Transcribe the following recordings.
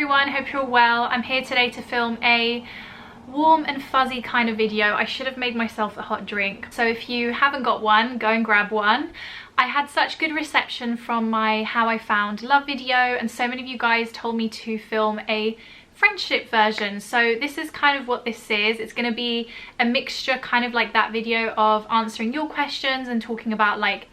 everyone, hope you're well. I'm here today to film a warm and fuzzy kind of video. I should have made myself a hot drink, so if you haven't got one, go and grab one. I had such good reception from my How I Found Love video, and so many of you guys told me to film a friendship version, so this is kind of what this is. It's going to be a mixture, kind of like that video, of answering your questions and talking about like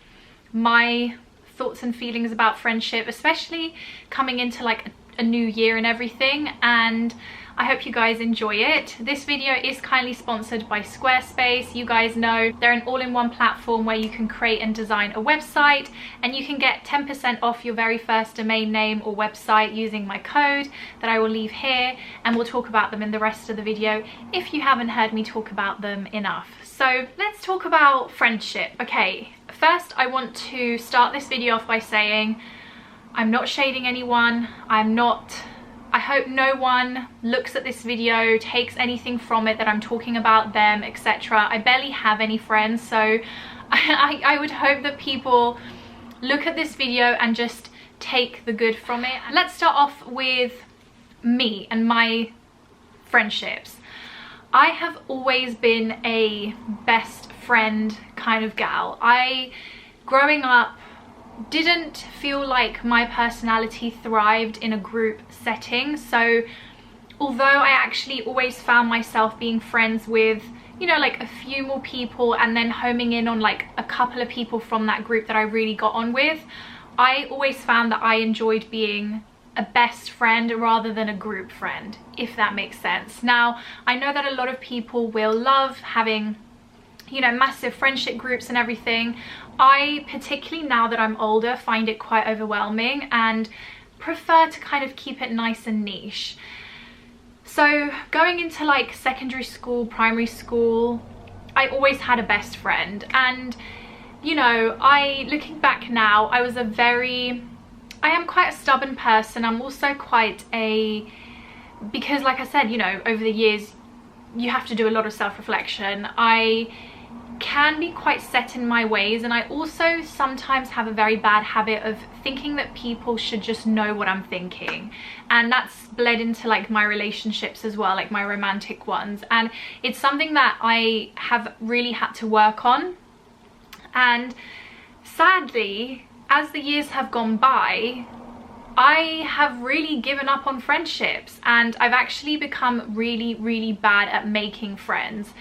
my thoughts and feelings about friendship, especially coming into like a new year and everything, and I hope you guys enjoy it. This video is kindly sponsored by Squarespace. You guys know they're an all-in-one platform where you can create and design a website, and you can get 10% off your very first domain name or website using my code that I will leave here, and we'll talk about them in the rest of the video if you haven't heard me talk about them enough. So let's talk about friendship. Okay, first I want to start this video off by saying I'm not shading anyone. I hope no one looks at this video, takes anything from it that I'm talking about them, etc. I barely have any friends, so I would hope that people look at this video and just take the good from it. Let's start off with me and my friendships. I have always been a best friend kind of gal. Growing up, didn't feel like my personality thrived in a group setting, so although I actually always found myself being friends with, you know, like a few more people and then homing in on like a couple of people from that group that I really got on with, I always found that I enjoyed being a best friend rather than a group friend, if that makes sense. Now, I know that a lot of people will love having, you know, massive friendship groups and everything. I, particularly now that I'm older, find it quite overwhelming and prefer to kind of keep it nice and niche. So going into like secondary school, primary school, I always had a best friend, and you know, looking back now, I am quite a stubborn person. I'm also quite because like I said, you know, over the years you have to do a lot of self-reflection. I can be quite set in my ways, and I also sometimes have a very bad habit of thinking that people should just know what I'm thinking, and that's bled into like my relationships as well, like my romantic ones, and it's something that I have really had to work on. And sadly, as the years have gone by, I have really given up on friendships, and I've actually become really bad at making friends.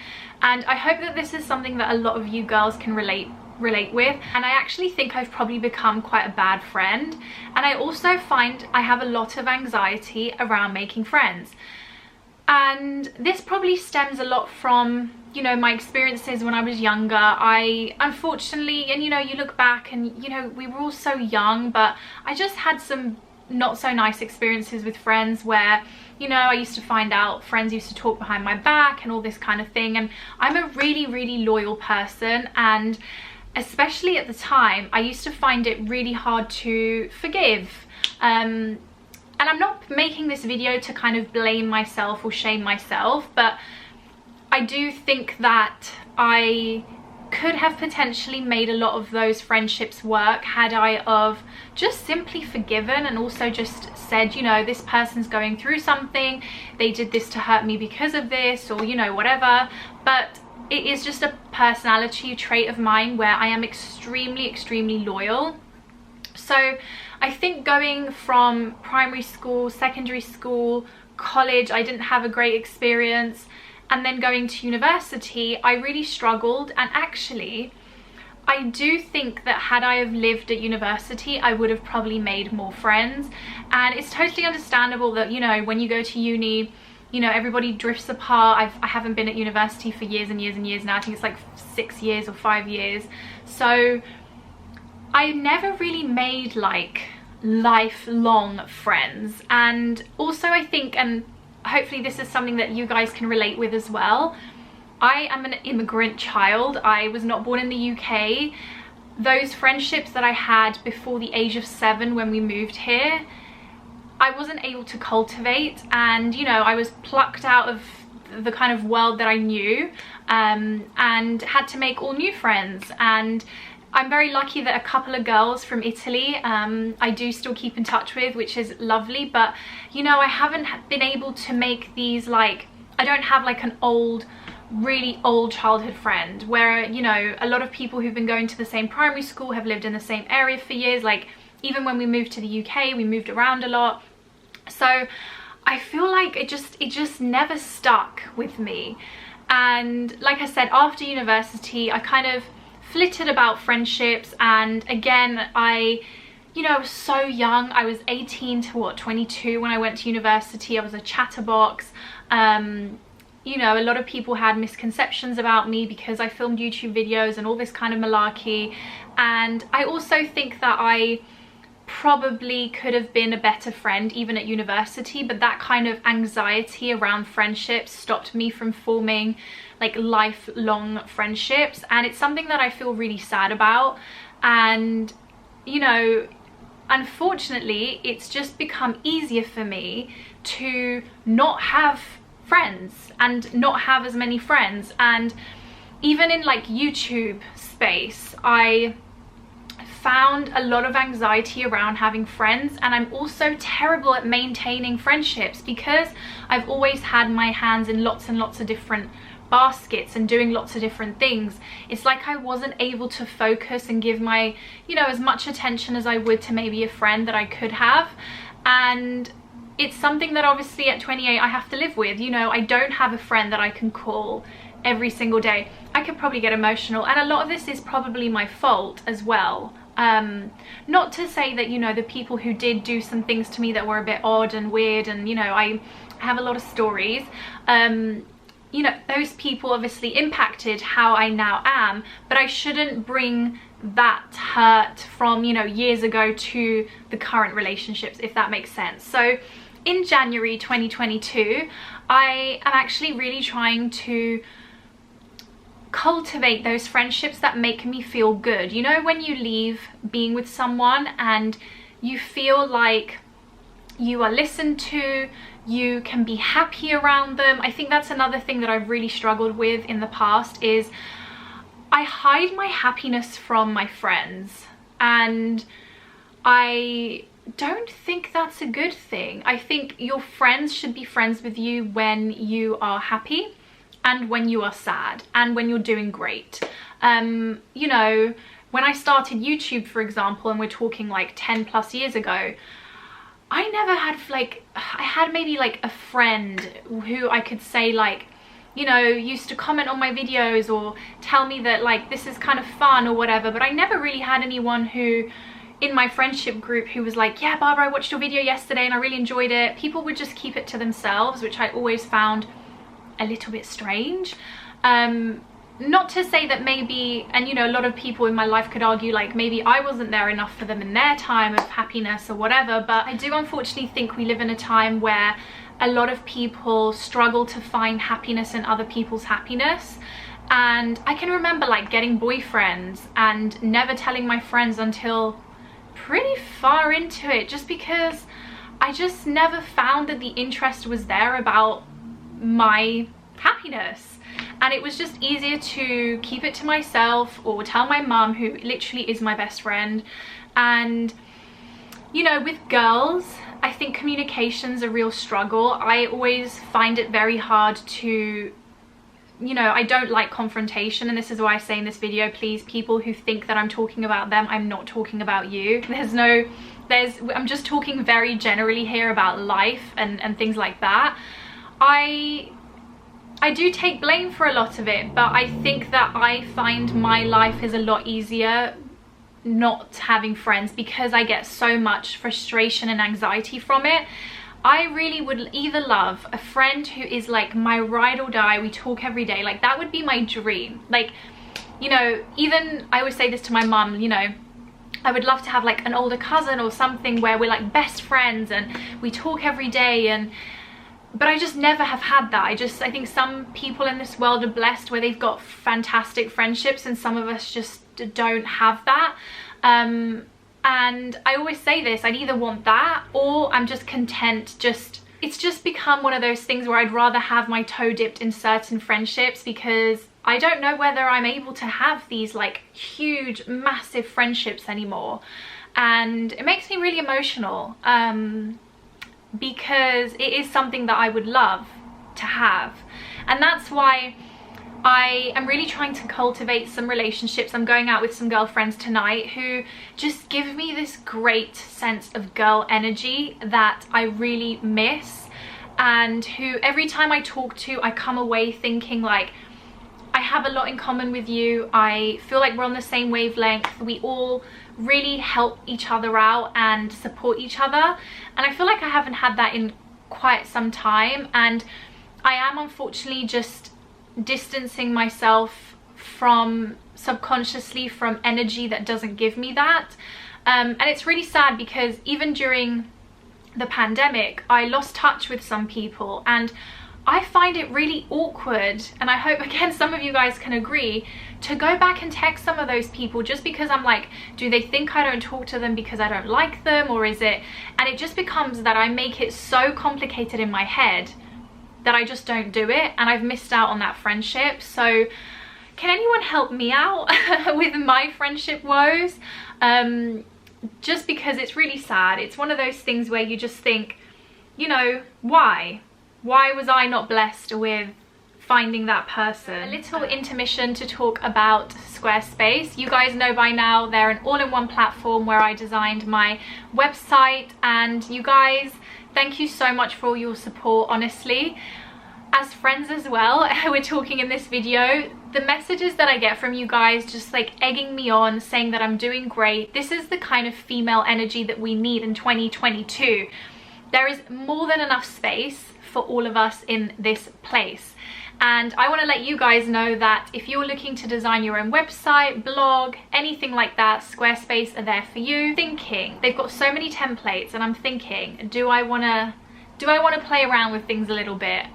And I hope that this is something that a lot of you girls can relate with. And I actually think I've probably become quite a bad friend, and I also find I have a lot of anxiety around making friends. And this probably stems a lot from, you know, my experiences when I was younger. I unfortunately, and you know, you look back and you know, we were all so young, but I just had some not so nice experiences with friends where, you know, I used to find out friends used to talk behind my back and all this kind of thing. And I'm a really loyal person, and especially at the time, I used to find it really hard to forgive. And I'm not making this video to kind of blame myself or shame myself, but I do think that I could have potentially made a lot of those friendships work had I of just simply forgiven, and also just said, you know, this person's going through something, they did this to hurt me because of this, or you know, whatever. But it is just a personality trait of mine where I am extremely loyal. So I think going from primary school, secondary school, college, I didn't have a great experience, and then going to university, I really struggled. And actually, I do think that had I have lived at university, I would have probably made more friends. And it's totally understandable that, you know, when you go to uni, you know, everybody drifts apart. I haven't been at university for years and years now. I think it's like 6 years or 5 years. So I never really made like lifelong friends. And also I think, and hopefully this is something that you guys can relate with as well, I am an immigrant child. I was not born in the UK. Those friendships that I had before the age of 7 when we moved here, I wasn't able to cultivate, and you know, I was plucked out of the kind of world that I knew, and had to make all new friends. And I'm very lucky that a couple of girls from Italy I do still keep in touch with, which is lovely. But you know, I haven't been able to make these, like, I don't have like an really old childhood friend where, you know, a lot of people who've been going to the same primary school have lived in the same area for years. Like, even when we moved to the UK, we moved around a lot. So I feel like it just never stuck with me. And like I said, after university, I kind of flitted about friendships. And again, I was so young. I was 18 to what, 22 when I went to university. I was a chatterbox. You know, a lot of people had misconceptions about me because I filmed YouTube videos and all this kind of malarkey. And I also think that I probably could have been a better friend even at university, but that kind of anxiety around friendships stopped me from forming like lifelong friendships. And it's something that I feel really sad about. And you know, unfortunately, it's just become easier for me to not have friends and not have as many friends. And even in like YouTube space, I found a lot of anxiety around having friends. And I'm also terrible at maintaining friendships because I've always had my hands in lots and lots of different baskets and doing lots of different things. It's like I wasn't able to focus and give my, you know, as much attention as I would to maybe a friend that I could have. And it's something that obviously at 28 I have to live with. You know, I don't have a friend that I can call every single day. I could probably get emotional, and a lot of this is probably my fault as well. Not to say that, you know, the people who did do some things to me that were a bit odd and weird, and you know, I have a lot of stories, you know, those people obviously impacted how I now am, but I shouldn't bring that hurt from, you know, years ago to the current relationships, if that makes sense. So in January 2022, I am actually really trying to cultivate those friendships that make me feel good. You know, when you leave being with someone and you feel like you are listened to, you can be happy around them. I think that's another thing that I've really struggled with in the past, is I hide my happiness from my friends, and I don't think that's a good thing. I think your friends should be friends with you when you are happy and when you are sad and when you're doing great. You know, when I started YouTube, for example, and we're talking like 10 plus years ago, I never had like, I had maybe like a friend who I could say like, you know, used to comment on my videos or tell me that like this is kind of fun or whatever, but I never really had anyone who in my friendship group who was like, yeah, Barbara, I watched your video yesterday and I really enjoyed it. People would just keep it to themselves, which I always found a little bit strange. Not to say that maybe, and you know, a lot of people in my life could argue like maybe I wasn't there enough for them in their time of happiness or whatever, but I do unfortunately think we live in a time where a lot of people struggle to find happiness in other people's happiness. And I can remember like getting boyfriends and never telling my friends until pretty far into it, just because I just never found that the interest was there about my happiness. And it was just easier to keep it to myself or tell my mum, who literally is my best friend. And you know, with girls, I think communication's a real struggle. I always find it very hard to, you know, I don't like confrontation, and this is why I say in this video, please, people who think that I'm talking about them, I'm not talking about you. I'm just talking very generally here about life and things like that. I do take blame for a lot of it, but I think that I find my life is a lot easier not having friends because I get so much frustration and anxiety from it. I really would either love a friend who is like my ride or die, we talk every day, like that would be my dream. Like, you know, even I always say this to my mum, you know, I would love to have like an older cousin or something where we're like best friends and we talk every day, but I just never have had that. I think some people in this world are blessed where they've got fantastic friendships, and some of us just don't have that. And I always say this, I'd either want that or I'm just content. It's just become one of those things where I'd rather have my toe dipped in certain friendships because I don't know whether I'm able to have these like huge, massive friendships anymore. And it makes me really emotional, because it is something that I would love to have. And that's why I am really trying to cultivate some relationships. I'm going out with some girlfriends tonight who just give me this great sense of girl energy that I really miss, and who every time I talk to, I come away thinking like, I have a lot in common with you. I feel like we're on the same wavelength. We all really help each other out and support each other. And I feel like I haven't had that in quite some time. And I am unfortunately just distancing myself from, subconsciously, from energy that doesn't give me that. And it's really sad because even during the pandemic, I lost touch with some people, and I find it really awkward, and I hope again some of you guys can agree, to go back and text some of those people just because I'm like, do they think I don't talk to them because I don't like them, or is it, and it just becomes that I make it so complicated in my head that I just don't do it, and I've missed out on that friendship. So can anyone help me out with my friendship woes? Just because it's really sad. It's one of those things where you just think, you know, why was I not blessed with finding that person? A little intermission to talk about Squarespace. You guys know by now they're an all-in-one platform where I designed my website, and you guys, thank you so much for all your support, honestly. As friends as well, we're talking in this video, the messages that I get from you guys just like egging me on, saying that I'm doing great. This is the kind of female energy that we need in 2022. There is more than enough space for all of us in this place. And I want to let you guys know that if you're looking to design your own website, blog, anything like that, Squarespace are there for you. They've got so many templates, and I'm thinking, do I want to play around with things a little bit?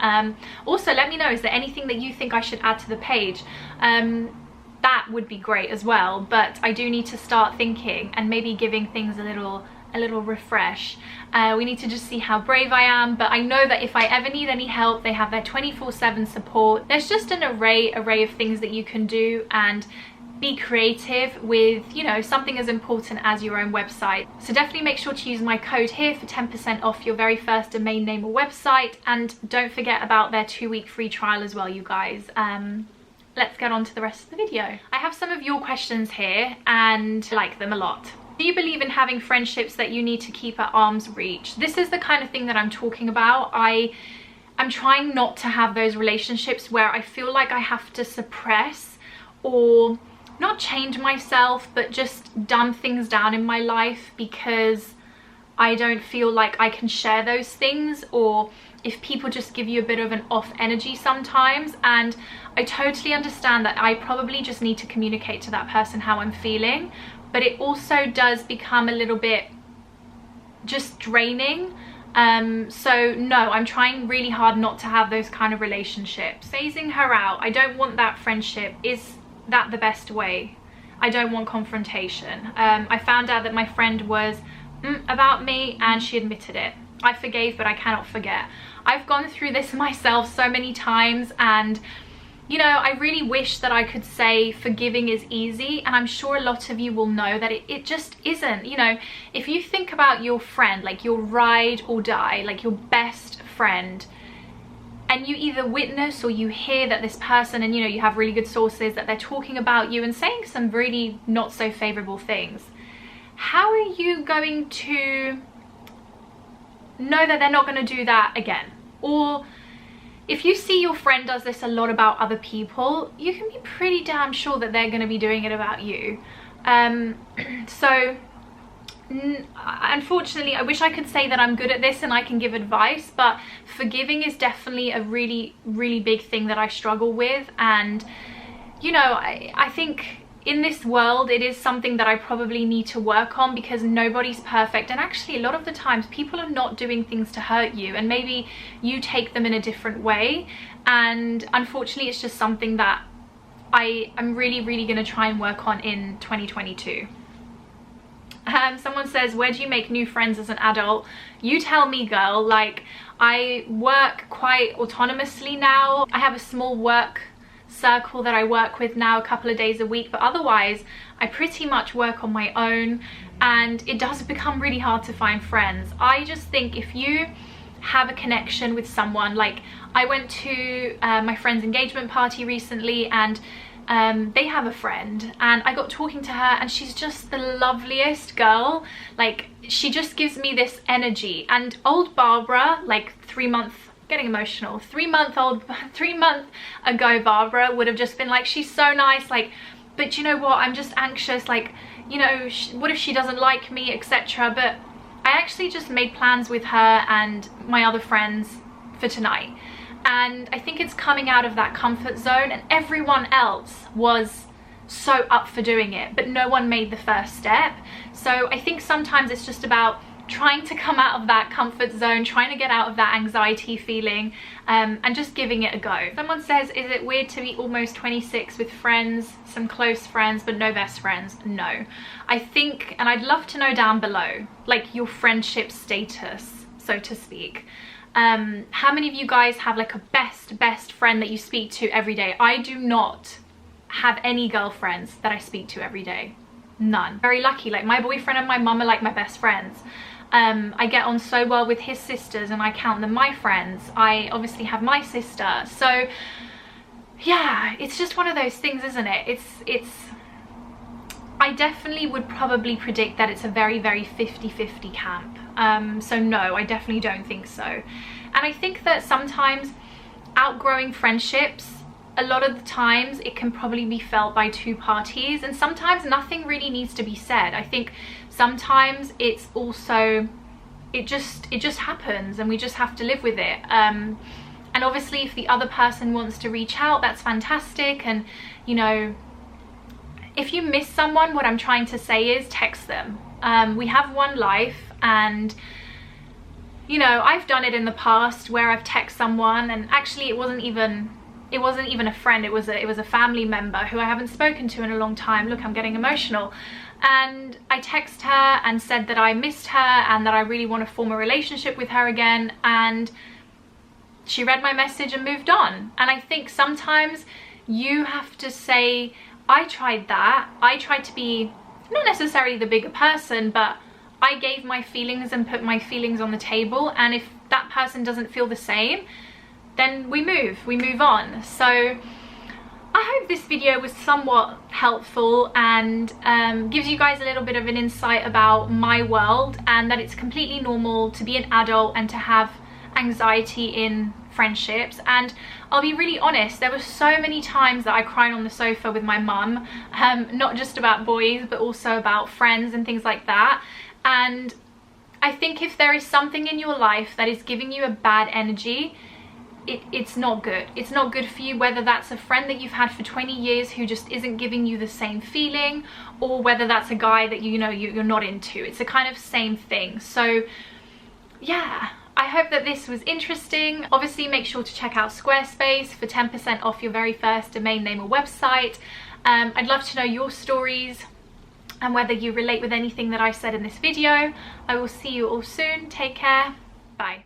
Also, let me know, is there anything that you think I should add to the page? That would be great as well, but I do need to start thinking and maybe giving things a little refresh. We need to just see how brave I am, but I know that if I ever need any help, they have their 24/7 support. There's just an array of things that you can do and be creative with, you know, something as important as your own website. So definitely make sure to use my code here for 10% off your very first domain name or website, and don't forget about their 2-week free trial as well, you guys. Let's get on to the rest of the video. I have some of your questions here and I like them a lot. Do you believe in having friendships that you need to keep at arm's reach? This is the kind of thing that I'm talking about. I'm trying not to have those relationships where I feel like I have to suppress or not change myself, but just dumb things down in my life because I don't feel like I can share those things, or if people just give you a bit of an off energy sometimes. And I totally understand that I probably just need to communicate to that person how I'm feeling, but it also does become a little bit just draining. So no, I'm trying really hard not to have those kind of relationships. Phasing her out, I don't want that friendship. Is that the best way? I don't want confrontation. I found out that my friend was about me and she admitted it. I forgave, but I cannot forget. I've gone through this myself so many times, and you know, I really wish that I could say forgiving is easy, and I'm sure a lot of you will know that it just isn't. You know, if you think about your friend, like your ride or die, like your best friend, and you either witness or you hear that this person, and you know, you have really good sources that they're talking about you and saying some really not so favorable things, how are you going to know that they're not going to do that again? Or if you see your friend does this a lot about other people, you can be pretty damn sure that they're going to be doing it about you. So unfortunately, I wish I could say that I'm good at this and I can give advice, but forgiving is definitely a really big thing that I struggle with. And you know, I think in this world it is something that I probably need to work on, because nobody's perfect, and actually a lot of the times people are not doing things to hurt you, and maybe you take them in a different way. And unfortunately it's just something that I'm really going to try and work on in 2022. Someone says, where do you make new friends as an adult? You tell me, girl. Like, I work quite autonomously now. I have a small work circle that I work with now a couple of days a week, but otherwise I pretty much work on my own, and it does become really hard to find friends. I just think if you have a connection with someone, like I went to my friend's engagement party recently, and they have a friend, and I got talking to her, and she's just the loveliest girl. Like, she just gives me this energy. And old Barbara, like 3 month ago Barbara would have just been like, she's so nice, like, but you know what, I'm just anxious, like, you know, what if she doesn't like me, etc. But I actually just made plans with her and my other friends for tonight, and I think it's coming out of that comfort zone, and everyone else was so up for doing it, but no one made the first step. So I think sometimes it's just about trying to come out of that comfort zone, trying to get out of that anxiety feeling, and just giving it a go. Someone says, is it weird to be almost 26 with friends, some close friends, but no best friends? No. I think, and I'd love to know down below, like your friendship status, so to speak. How many of you guys have like a best friend that you speak to every day? I do not have any girlfriends that I speak to every day. None. Very lucky. Like, my boyfriend and my mum are like my best friends. I get on so well with his sisters, and I count them my friends. I obviously have my sister. So yeah, it's just one of those things, isn't it? I definitely would probably predict that it's a very 50-50 camp. So no, I definitely don't think so. And I think that sometimes outgrowing friendships, a lot of the times it can probably be felt by two parties, and sometimes nothing really needs to be said. I think sometimes it's also, it just happens, and we just have to live with it. And obviously if the other person wants to reach out, that's fantastic. And you know, if you miss someone, what I'm trying to say is text them. We have one life, and you know, I've done it in the past where I've texted someone, and actually it wasn't even a friend, it was a family member who I haven't spoken to in a long time. Look, I'm getting emotional. And I texted her and said that I missed her and that I really want to form a relationship with her again, and she read my message and moved on. And I think sometimes you have to say, I tried that. I tried to be not necessarily the bigger person, but I gave my feelings and put my feelings on the table, and if that person doesn't feel the same, then we move on. So I hope this video was somewhat helpful and gives you guys a little bit of an insight about my world, and that it's completely normal to be an adult and to have anxiety in friendships. And I'll be really honest, there were so many times that I cried on the sofa with my mum, not just about boys but also about friends and things like that. And I think if there is something in your life that is giving you a bad energy, it's not good. It's not good for you, whether that's a friend that you've had for 20 years who just isn't giving you the same feeling, or whether that's a guy that you know you're not into. It's a kind of same thing. So yeah, I hope that this was interesting. Obviously make sure to check out Squarespace for 10% off your very first domain name or website. I'd love to know your stories and whether you relate with anything that I said in this video. I will see you all soon. Take care. Bye.